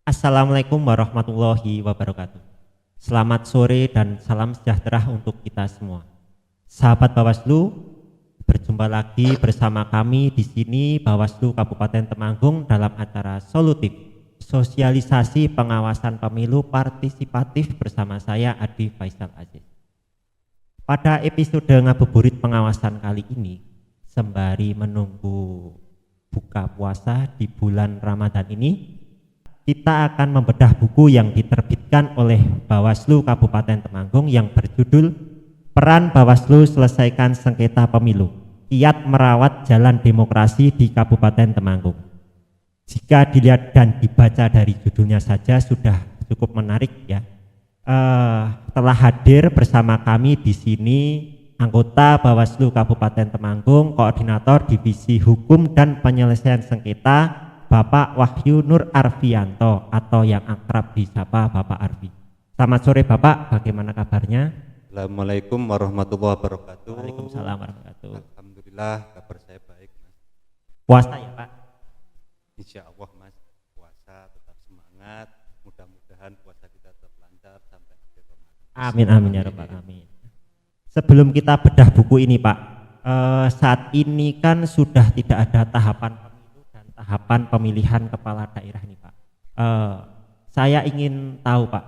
Assalamualaikum warahmatullahi wabarakatuh. Selamat sore dan salam sejahtera untuk kita semua. Sahabat Bawaslu, berjumpa lagi bersama kami di sini Bawaslu Kabupaten Temanggung dalam acara Solutif, Sosialisasi Pengawasan Pemilu Partisipatif bersama saya Adi Faisal Aziz. Pada episode ngabuburit pengawasan kali ini, sembari menunggu buka puasa di bulan Ramadan ini, kita akan membedah buku yang diterbitkan oleh Bawaslu Kabupaten Temanggung yang berjudul Peran Bawaslu Selesaikan Sengketa Pemilu, Kiat Merawat Jalan Demokrasi di Kabupaten Temanggung. Jika dilihat dan dibaca dari judulnya saja sudah cukup menarik ya. Telah hadir bersama kami di sini anggota Bawaslu Kabupaten Temanggung, Koordinator Divisi Hukum dan Penyelesaian Sengketa, Bapak Wahyu Nur Arfianto atau yang akrab disapa Bapak Arfi. Selamat sore Bapak, bagaimana kabarnya? Assalamualaikum warahmatullahi wabarakatuh. Waalaikumsalam warahmatullahi wabarakatuh. Alhamdulillah kabar saya baik, Mas. Puasa ya Pak? Insya Allah, Mas, puasa tetap semangat. Mudah-mudahan puasa kita tetap lancar sampai akhir Ramadan. Amin amin ya rabbal alamin. Sebelum kita bedah buku ini Pak, saat ini kan sudah tidak ada tahapan pemilu dan tahapan pemilihan kepala daerah nih Pak. Saya ingin tahu Pak,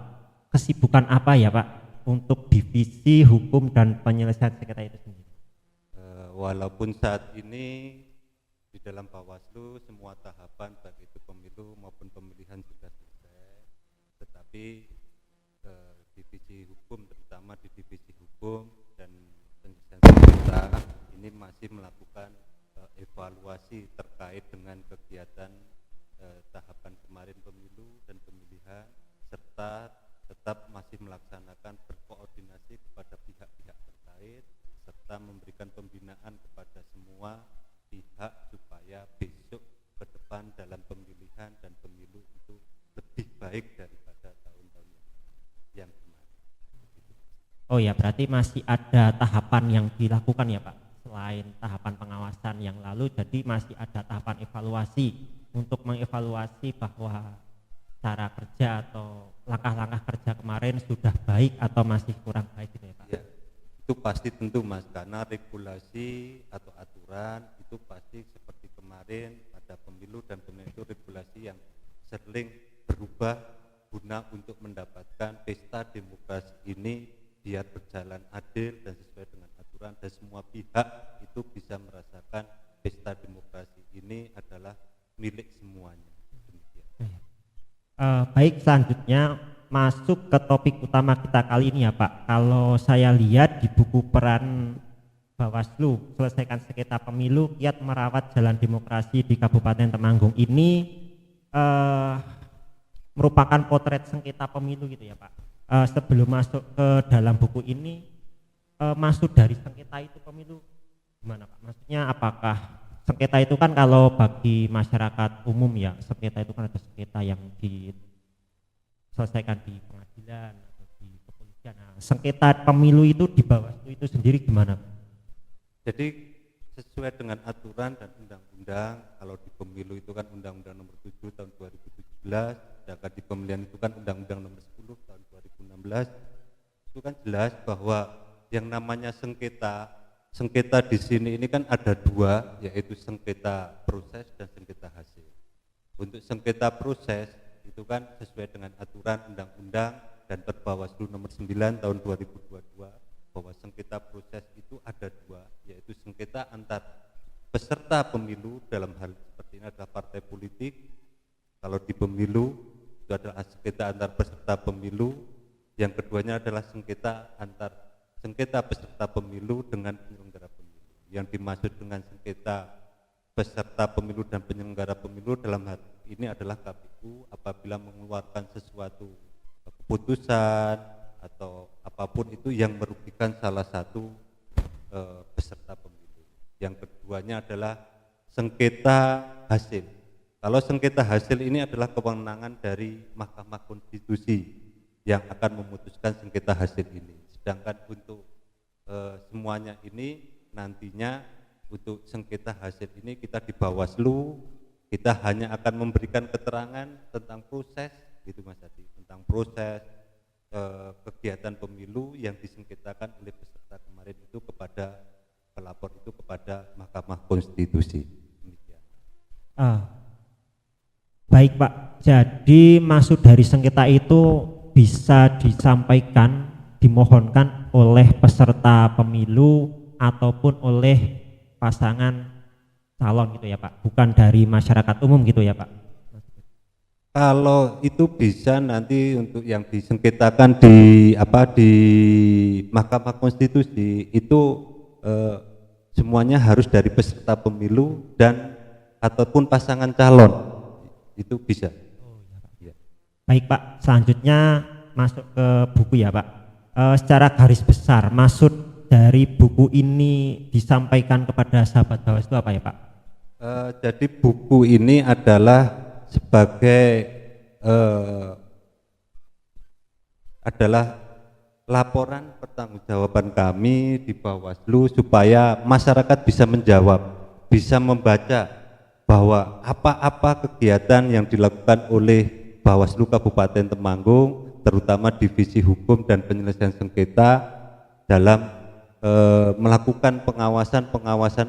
kesibukan apa ya Pak untuk Divisi Hukum dan Penyelesaian Sengketa itu sendiri? Walaupun saat ini di dalam Bawaslu semua tahapan baik itu pemilu maupun pemilihan sudah selesai, tetapi Divisi Hukum, terutama di Divisi Hukum dan Penyelesaian Sengketa ini masih melakukan evaluasi terkait dengan kegiatan tahapan kemarin pemilu dan pemilihan, serta tetap masih melaksanakan berkoordinasi kepada pihak-pihak terkait serta memberikan pembinaan kepada semua pihak supaya besok ke depan dalam pemilihan dan pemilu itu lebih baik daripada tahun-tahun yang kemarin. Oh ya, berarti masih ada tahapan yang dilakukan ya Pak, selain tahapan pengawasan yang lalu, jadi masih ada tahapan evaluasi untuk mengevaluasi bahwa cara kerja atau langkah-langkah kerja kemarin sudah baik atau masih kurang baik gitu ya Pak? Ya, itu pasti tentu Mas, karena regulasi atau aturan itu pasti seperti kemarin pada pemilu dan pemilu itu regulasi yang sering berubah guna untuk mendapatkan pesta demokrasi ini biar berjalan adil dan sesuai dengan aturan dan semua pihak itu bisa merasakan pesta demokrasi ini adalah milik semuanya. Baik, selanjutnya masuk ke topik utama kita kali ini ya Pak. Kalau saya lihat di buku Peran Bawaslu Selesaikan Sengketa Pemilu, Kiat Merawat Jalan Demokrasi di Kabupaten Temanggung ini merupakan potret sengketa pemilu gitu ya Pak. Sebelum masuk ke dalam buku ini, masuk dari sengketa itu pemilu gimana Pak? Maksudnya apakah sengketa itu kan kalau bagi masyarakat umum ya, sengketa itu kan ada sengketa yang diselesaikan di pengadilan atau di kepolisian. Nah, sengketa pemilu itu di Bawaslu itu sendiri gimana? Jadi sesuai dengan aturan dan undang-undang, kalau di pemilu itu kan Undang-Undang Nomor 7 tahun 2017, sedangkan di pemilihan itu kan Undang-Undang Nomor 10 tahun 2016. Itu kan jelas bahwa yang namanya sengketa di sini ini kan ada dua, yaitu sengketa proses dan sengketa hasil. Untuk sengketa proses itu kan sesuai dengan aturan undang-undang dan Perbawaslu nomor 9 tahun 2022 bahwa sengketa proses itu ada dua, yaitu sengketa antar peserta pemilu, dalam hal seperti ini adalah partai politik. Kalau di pemilu itu adalah sengketa antar peserta pemilu. Yang keduanya adalah sengketa peserta pemilu dengan penyelenggara pemilu. Yang dimaksud dengan sengketa peserta pemilu dan penyelenggara pemilu dalam hal ini adalah KPU apabila mengeluarkan sesuatu keputusan atau apapun itu yang merugikan salah satu peserta pemilu. Yang keduanya adalah sengketa hasil. Kalau sengketa hasil ini adalah kewenangan dari Mahkamah Konstitusi yang akan memutuskan sengketa hasil ini. Sedangkan untuk semuanya ini nantinya untuk sengketa hasil ini kita di Bawaslu, kita hanya akan memberikan keterangan tentang proses gitu Mas Adi, tentang proses kegiatan pemilu yang disengketakan oleh peserta kemarin itu kepada pelapor itu kepada Mahkamah Konstitusi. Demikian. Baik Pak, jadi maksud dari sengketa itu bisa disampaikan, dimohonkan oleh peserta pemilu ataupun oleh pasangan calon gitu ya Pak, bukan dari masyarakat umum gitu ya Pak? Kalau itu bisa nanti untuk yang disengketakan di di Mahkamah Konstitusi itu semuanya harus dari peserta pemilu dan ataupun pasangan calon, itu bisa. Ya. Baik Pak, selanjutnya masuk ke buku ya Pak. Secara garis besar maksud dari buku ini disampaikan kepada sahabat Bawaslu apa ya Pak? Jadi buku ini adalah sebagai adalah laporan pertanggungjawaban kami di Bawaslu supaya masyarakat bisa menjawab, bisa membaca bahwa apa-apa kegiatan yang dilakukan oleh Bawaslu Kabupaten Temanggung, terutama Divisi Hukum dan Penyelesaian Sengketa dalam melakukan pengawasan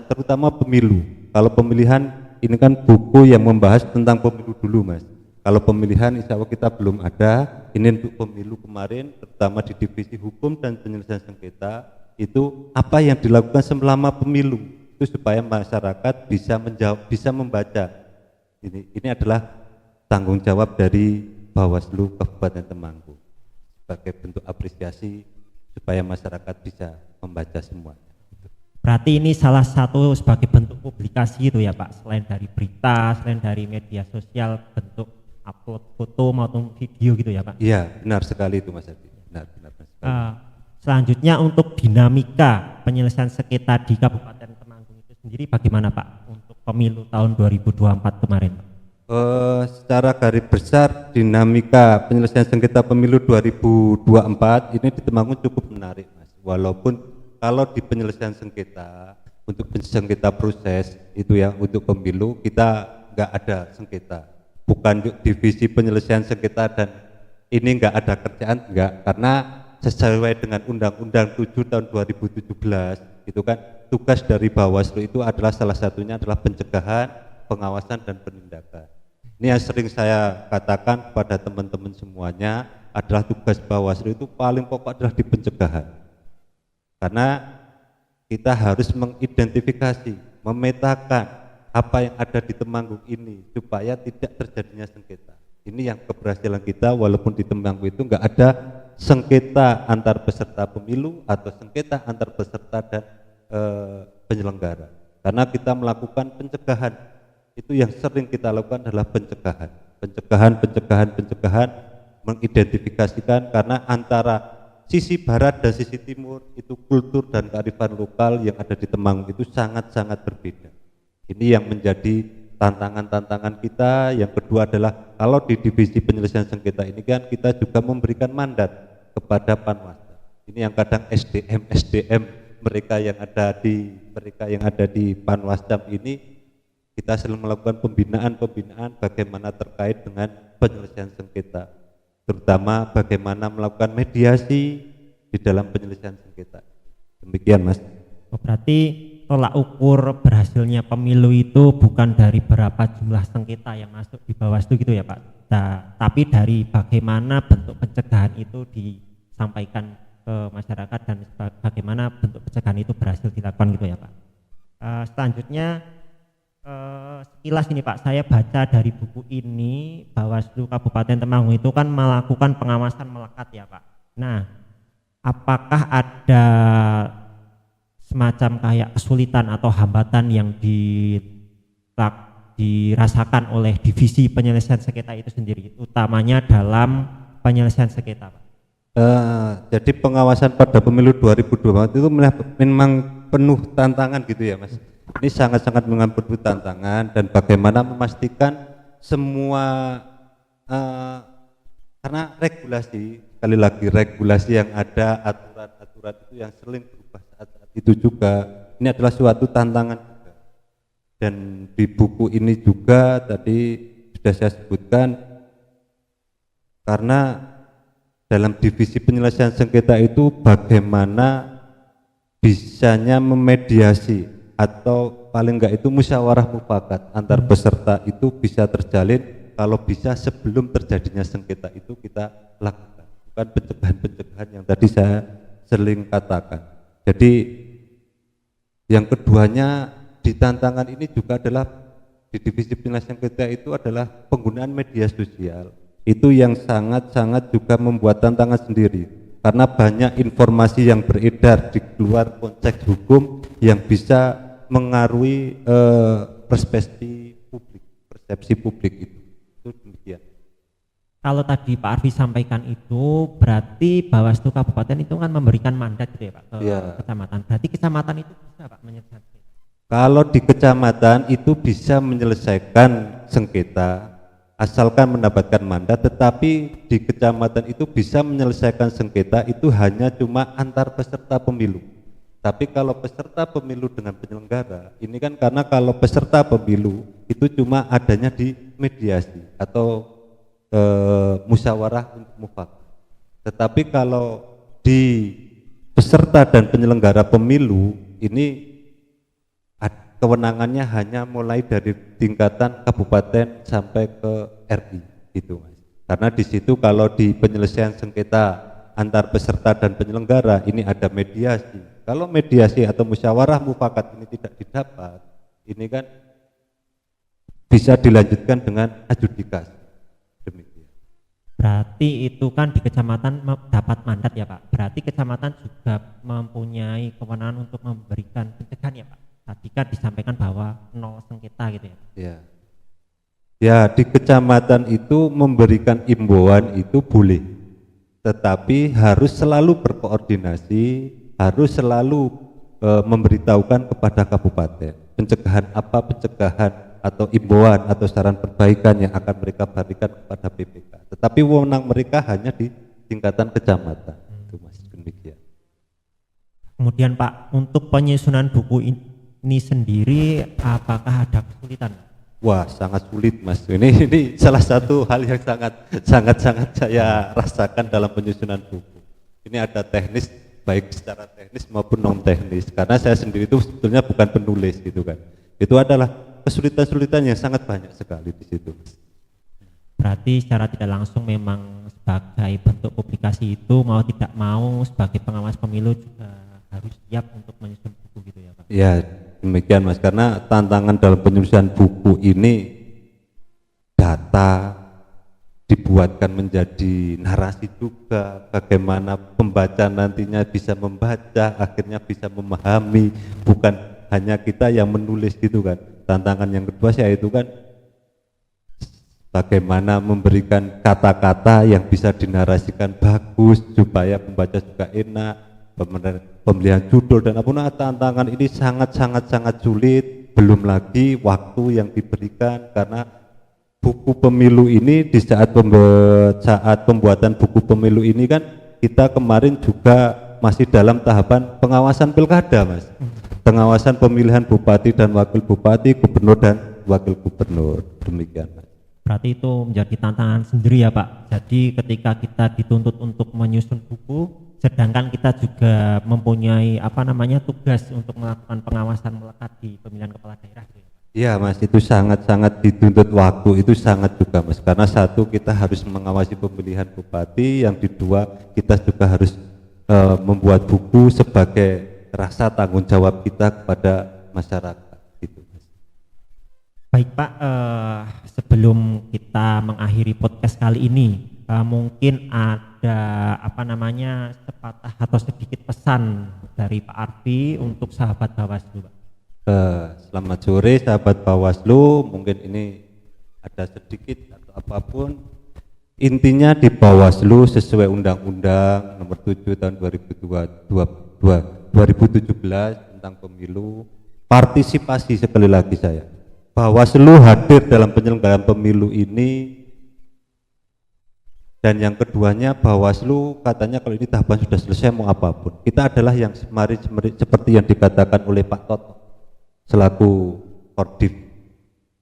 terutama pemilu. Kalau pemilihan ini kan buku yang membahas tentang pemilu dulu Mas. Kalau pemilihan insya Allah kita belum ada. Ini untuk pemilu kemarin terutama di Divisi Hukum dan Penyelesaian Sengketa itu apa yang dilakukan selama pemilu itu supaya masyarakat bisa menjawab, bisa membaca. Ini adalah tanggung jawab dari Bawaslu Kabupaten Temanggung sebagai bentuk apresiasi supaya masyarakat bisa membaca semuanya. Berarti ini salah satu sebagai bentuk publikasi itu ya Pak, selain dari berita, selain dari media sosial, bentuk upload foto maupun video gitu ya Pak? Iya, benar sekali itu Mas Adi. Benar sekali. Selanjutnya untuk dinamika penyelesaian sengketa di Kabupaten Temanggung itu sendiri bagaimana Pak untuk pemilu tahun 2024 kemarin Pak? Secara garis besar dinamika penyelesaian sengketa pemilu 2024 ini di Temanggung cukup menarik Mas, walaupun kalau di penyelesaian sengketa untuk sengketa proses itu ya untuk pemilu kita nggak ada sengketa, bukan divisi penyelesaian sengketa dan ini nggak ada kerjaan enggak, karena sesuai dengan Undang-Undang 7 tahun 2017 itu kan tugas dari Bawaslu itu adalah salah satunya adalah pencegahan, pengawasan dan penindakan. Ini yang sering saya katakan kepada teman-teman semuanya adalah tugas Bawaslu itu paling pokok adalah di pencegahan. Karena kita harus mengidentifikasi, memetakan apa yang ada di Temanggung ini supaya tidak terjadinya sengketa. Ini yang keberhasilan kita, walaupun di Temanggung itu enggak ada sengketa antar peserta pemilu atau sengketa antar peserta dan penyelenggara. Karena kita melakukan pencegahan, itu yang sering kita lakukan adalah pencegahan, mengidentifikasikan karena antara sisi barat dan sisi timur itu kultur dan kearifan lokal yang ada di Temanggung itu sangat-sangat berbeda. Ini yang menjadi tantangan-tantangan kita. Yang kedua adalah kalau di divisi penyelesaian sengketa ini kan kita juga memberikan mandat kepada Panwasda. Ini yang kadang SDM mereka yang ada di Panwasda ini kita selalu melakukan pembinaan bagaimana terkait dengan penyelesaian sengketa, terutama bagaimana melakukan mediasi di dalam penyelesaian sengketa. Demikian Mas. Berarti tolak ukur berhasilnya pemilu itu bukan dari berapa jumlah sengketa yang masuk di Bawaslu gitu ya Pak, tapi dari bagaimana bentuk pencegahan itu disampaikan ke masyarakat dan bagaimana bentuk pencegahan itu berhasil dilakukan gitu ya Pak. Selanjutnya sekilas ini Pak, saya baca dari buku ini Bawaslu Kabupaten Temanggung itu kan melakukan pengawasan melekat ya Pak. Nah, apakah ada semacam kayak kesulitan atau hambatan yang dirasakan oleh divisi penyelesaian sengketa itu sendiri, utamanya dalam penyelesaian sengketa Pak? Jadi pengawasan pada pemilu 2024 itu memang penuh tantangan gitu ya Mas. Ini sangat-sangat mengambil tantangan dan bagaimana memastikan semua karena regulasi, sekali lagi regulasi yang ada, aturan-aturan itu yang sering berubah saat itu juga, ini adalah suatu tantangan juga. Dan di buku ini juga tadi sudah saya sebutkan Karena dalam divisi penyelesaian sengketa itu bagaimana bisanya memediasi atau paling enggak itu musyawarah mufakat antar peserta itu bisa terjalin kalau bisa sebelum terjadinya sengketa itu kita lakukan, bukan pencegahan-pencegahan yang tadi saya sering katakan. Jadi yang keduanya di tantangan ini juga adalah di divisi penyelesaian sengketa itu adalah penggunaan media sosial. Itu yang sangat-sangat juga membuat tantangan sendiri karena banyak informasi yang beredar di luar konteks hukum yang bisa mengaruhi persepsi publik itu demikian. Kalau tadi Pak Arfi sampaikan itu berarti Bawaslu Kabupaten itu kan memberikan mandat gitu ya Pak ke kecamatan. Berarti kecamatan itu bisa Pak menyelesaikan? Kalau di kecamatan itu bisa menyelesaikan sengketa asalkan mendapatkan mandat, tetapi di kecamatan itu bisa menyelesaikan sengketa itu hanya cuma antar peserta pemilu. Tapi kalau peserta pemilu dengan penyelenggara, ini kan karena kalau peserta pemilu itu cuma adanya di mediasi atau musyawarah untuk mufakat. Tetapi kalau di peserta dan penyelenggara pemilu ini kewenangannya hanya mulai dari tingkatan kabupaten sampai ke RI gitu Mas. Karena di situ kalau di penyelesaian sengketa antar peserta dan penyelenggara ini ada mediasi. Kalau mediasi atau musyawarah mufakat ini tidak didapat, ini kan bisa dilanjutkan dengan adjudikasi. Demikian. Berarti itu kan di kecamatan dapat mandat ya Pak. Berarti kecamatan juga mempunyai kewenangan untuk memberikan pencegahan ya Pak. Tadi kan disampaikan bahwa nol sengketa gitu ya. Ya. Ya, di kecamatan itu memberikan imbauan itu boleh. Tetapi harus selalu berkoordinasi, harus selalu memberitahukan kepada kabupaten. Pencegahan apa, pencegahan atau imbauan atau saran perbaikan yang akan mereka berikan kepada PPK. Tetapi wewenang mereka hanya di tingkatan kecamatan. Itu Mas, demikian. Kemudian Pak, untuk penyusunan buku ini sendiri apakah ada kesulitan? Wah, sangat sulit Mas. Ini salah satu hal yang sangat saya rasakan dalam penyusunan buku. Ini ada teknis, baik secara teknis maupun non teknis. Karena saya sendiri itu sebetulnya bukan penulis gitu kan. Itu adalah kesulitan-kesulitan yang sangat banyak sekali di situ. Berarti secara tidak langsung memang sebagai bentuk publikasi itu mau tidak mau sebagai pengawas pemilu juga harus siap untuk menyusun buku gitu ya Pak? Ya, demikian Mas, karena tantangan dalam penyusunan buku ini data dibuatkan menjadi narasi juga, bagaimana pembaca nantinya bisa membaca, akhirnya bisa memahami, bukan hanya kita yang menulis gitu kan. Tantangan yang kedua saya itu kan bagaimana memberikan kata-kata yang bisa dinarasikan bagus supaya pembaca juga enak, pemilihan judul dan apapun. Tantangan ini sangat sulit, belum lagi waktu yang diberikan karena buku pemilu ini di saat pembuatan buku pemilu ini kan kita kemarin juga masih dalam tahapan pengawasan pilkada Mas, pengawasan pemilihan bupati dan wakil bupati, gubernur dan wakil gubernur, demikian Mas. Berarti itu menjadi tantangan sendiri ya Pak. Jadi ketika kita dituntut untuk menyusun buku, sedangkan kita juga mempunyai tugas untuk melakukan pengawasan melekat di pemilihan kepala daerah gitu ya Pak. Iya Mas, itu sangat dituntut waktu, itu sangat juga Mas, karena satu kita harus mengawasi pemilihan bupati, yang kedua kita juga harus membuat buku sebagai rasa tanggung jawab kita kepada masyarakat gitu Mas. Baik Pak, sebelum kita mengakhiri podcast kali ini, mungkin ada sepatah atau sedikit pesan dari Pak Arfi untuk sahabat Bawaslu Pak. Selamat sore sahabat Bawaslu, mungkin ini ada sedikit atau apapun, intinya di Bawaslu sesuai Undang-Undang Nomor 7 Tahun 2017 tentang pemilu, partisipasi. Sekali lagi saya, Bawaslu hadir dalam penyelenggaraan pemilu ini. Dan yang keduanya, Bawaslu katanya kalau ini tahapan sudah selesai mau apapun, kita adalah yang seperti yang dikatakan oleh Pak Toto selaku Kordiv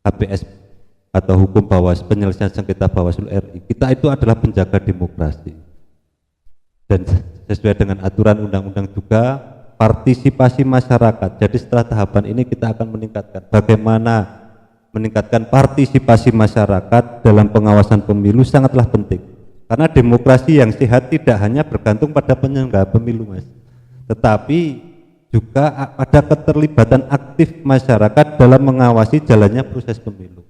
HPS atau hukum penyelesaian sengketa Bawaslu RI, kita itu adalah penjaga demokrasi. Dan sesuai dengan aturan undang-undang juga partisipasi masyarakat. Jadi setelah tahapan ini kita akan meningkatkan bagaimana meningkatkan partisipasi masyarakat dalam pengawasan pemilu sangatlah penting. Karena demokrasi yang sehat tidak hanya bergantung pada penyelenggara pemilu, Mas, tetapi juga ada keterlibatan aktif masyarakat dalam mengawasi jalannya proses pemilu.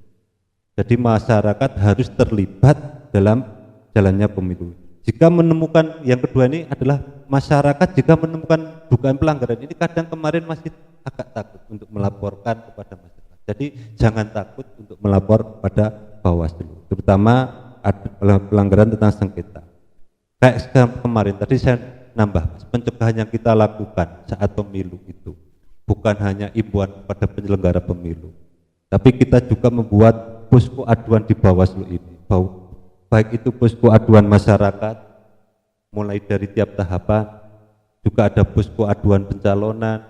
Jadi masyarakat harus terlibat dalam jalannya pemilu. Jika menemukan, yang kedua ini adalah masyarakat jika menemukan dugaan pelanggaran ini, kadang kemarin masih agak takut untuk melaporkan kepada masyarakat. Jadi jangan takut untuk melapor pada Bawaslu, terutama ada pelanggaran tentang sengketa. Kayak kemarin tadi saya nambah, pencegahan yang kita lakukan saat pemilu itu bukan hanya imbauan pada penyelenggara pemilu, tapi kita juga membuat posko aduan di Bawaslu ini, baik itu posko aduan masyarakat mulai dari tiap tahapan, juga ada posko aduan pencalonan.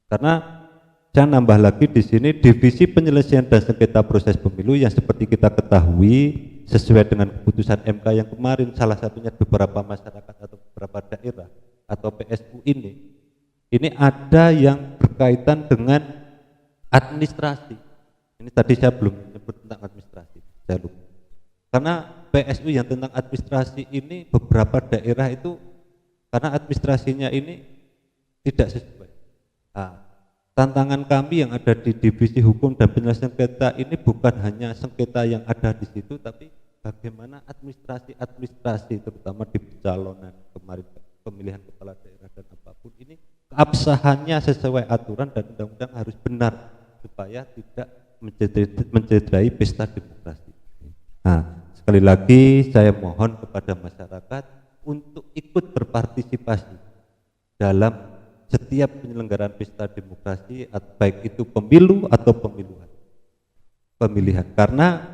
Karena saya nambah lagi di sini divisi penyelesaian dan sengketa proses pemilu yang seperti kita ketahui sesuai dengan keputusan MK yang kemarin, salah satunya beberapa masyarakat atau beberapa daerah atau PSU ini ada yang berkaitan dengan administrasi. Ini tadi saya belum menyebut tentang administrasi, saya lupa. Karena PSU yang tentang administrasi ini beberapa daerah itu karena administrasinya ini tidak sesuai. Nah, tantangan kami yang ada di divisi hukum dan penyelesaian sengketa ini bukan hanya sengketa yang ada di situ, tapi bagaimana administrasi terutama di pencalonan kemarin, pemilihan kepala daerah dan apapun ini keabsahannya sesuai aturan dan undang-undang harus benar supaya tidak mencederai pesta demokrasi. Nah, sekali lagi saya mohon kepada masyarakat untuk ikut berpartisipasi dalam setiap penyelenggaraan pesta demokrasi, baik itu pemilu atau pemilihan, karena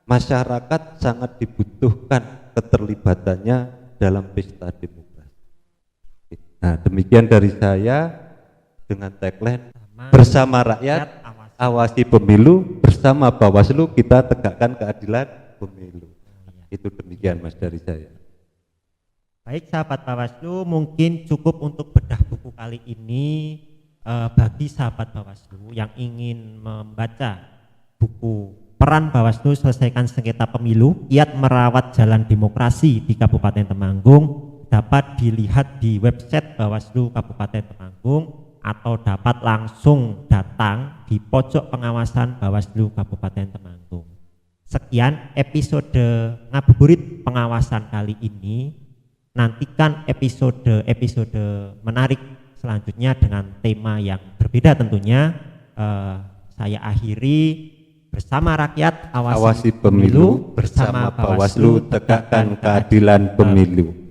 masyarakat sangat dibutuhkan keterlibatannya dalam pesta demokrasi. Nah, demikian dari saya dengan tagline bersama rakyat awasi pemilu, bersama Bawaslu kita tegakkan keadilan pemilu. Itu demikian Mas dari saya. Baik sahabat Bawaslu, mungkin cukup untuk bedah buku kali ini. Bagi sahabat Bawaslu yang ingin membaca buku Peran Bawaslu Selesaikan Sengketa Pemilu, Kiat Merawat Jalan Demokrasi di Kabupaten Temanggung, dapat dilihat di website Bawaslu Kabupaten Temanggung atau dapat langsung datang di pojok pengawasan Bawaslu Kabupaten Temanggung. Sekian episode ngabuburit pengawasan kali ini. Nantikan episode menarik selanjutnya dengan tema yang berbeda tentunya. Saya akhiri, bersama rakyat awasi pemilu, bersama Bawaslu tegakkan keadilan pemilu.